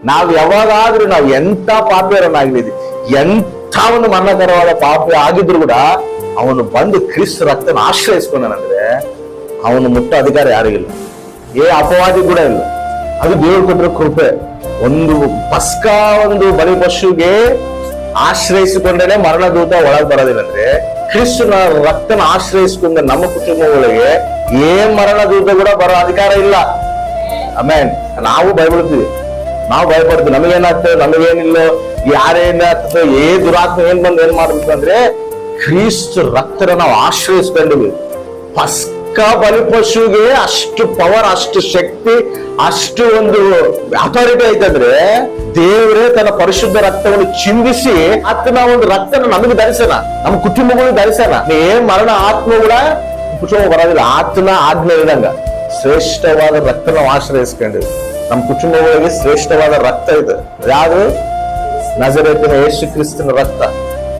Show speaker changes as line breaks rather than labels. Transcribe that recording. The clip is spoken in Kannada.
ನಾವು ಯಾವಾಗಾದ್ರೂ ನಾವು ಎಂತ ಪಾಪಿಯರನ್ನಾಗ್ಲಿದ್ವಿ, ಎಂಥ ಒಂದು ಮರಣಕರವಾದ ಪಾಪಿ ಆಗಿದ್ರು ಕೂಡ ಅವನು ಬಂದು ಕ್ರಿಸ್ತ ರಕ್ತನ ಆಶ್ರಯಿಸ್ಕೊಂಡನಂದ್ರೆ ಅವನು ಮುಟ್ಟ ಅಧಿಕಾರ ಯಾರಿಗಿಲ್ಲ, ಅಪವಾದಿ ಕೂಡ ಇಲ್ಲ. ಅದು ದೇವರು ಕೊಟ್ಟಿರೋ ಕೃಪೆ. ಒಂದು ಒಂದು ಬಲಿ ಪಶುಗೆ ಆಶ್ರಯಿಸಿಕೊಂಡೇನೆ ಮರಣದೂತ ಒಳಗೆ ಬರೋದಿಲ್ಲ. ಅಂದ್ರೆ ಕ್ರಿಸ್ತನ ರಕ್ತನ ಆಶ್ರಯಿಸಿಕೊಂಡ ನಮ್ಮ ಕುಟುಂಬಗಳಿಗೆ ಮರಣದೂತ ಕೂಡ ಬರೋ ಅಧಿಕಾರ ಇಲ್ಲ. ಆಮೇನ್. ನಾವು ಭಯಪಡ್ತೀವಿ, ನಾವು ಭಯಪಡ್ತೀವಿ. ನಮಗೇನಾಗ್ತದೆ, ನಮಗೇನಿಲ್ಲ, ಯಾರೇನಾಗ್ತದೆ, ದುರಾತ್ಮ ಏನ್ ಬಂದು ಏನ್ ಮಾಡ್ಬೇಕು ಅಂದ್ರೆ ಕ್ರಿಸ್ತ ರಕ್ತನ ನಾವು ಆಶ್ರಯಿಸ್ಕೊಂಡಿವಿ. ಬಲಿಪಶುಗೆ ಅಷ್ಟು ಪವರ್, ಅಷ್ಟು ಶಕ್ತಿ, ಅಷ್ಟು ಒಂದು ಅಥಾರಿಟಿ ಐತಂದ್ರೆ ದೇವರೇ ತನ್ನ ಪರಿಶುದ್ಧ ರಕ್ತವನ್ನು ಚಿಂದಿಸಿ ಆತನ ಒಂದು ರಕ್ತನ ನಮಗೆ ಧರಿಸೋಣ, ನಮ್ಮ ಕುಟುಂಬಗಳು ಧರಿಸೋಣ. ಮರಣ ಆತ್ಮ ಕೂಡ ಕುಟುಂಬ ಬರೋದಿಲ್ಲ. ಆತನ ಆಜ್ಞೆ ಇದ್ದಂಗ ಶ್ರೇಷ್ಠವಾದ ರಕ್ತ ನಾವು ಆಶ್ರಯಿಸ್ಕೊಂಡಿವಿ. ನಮ್ಮ ಕುಟುಂಬಗಳಿಗೆ ಶ್ರೇಷ್ಠವಾದ ರಕ್ತ ಇದೆ. ಯಾವುದು? ನಜರೇತಿನ ಯೇಸು ಕ್ರಿಸ್ತನ ರಕ್ತ.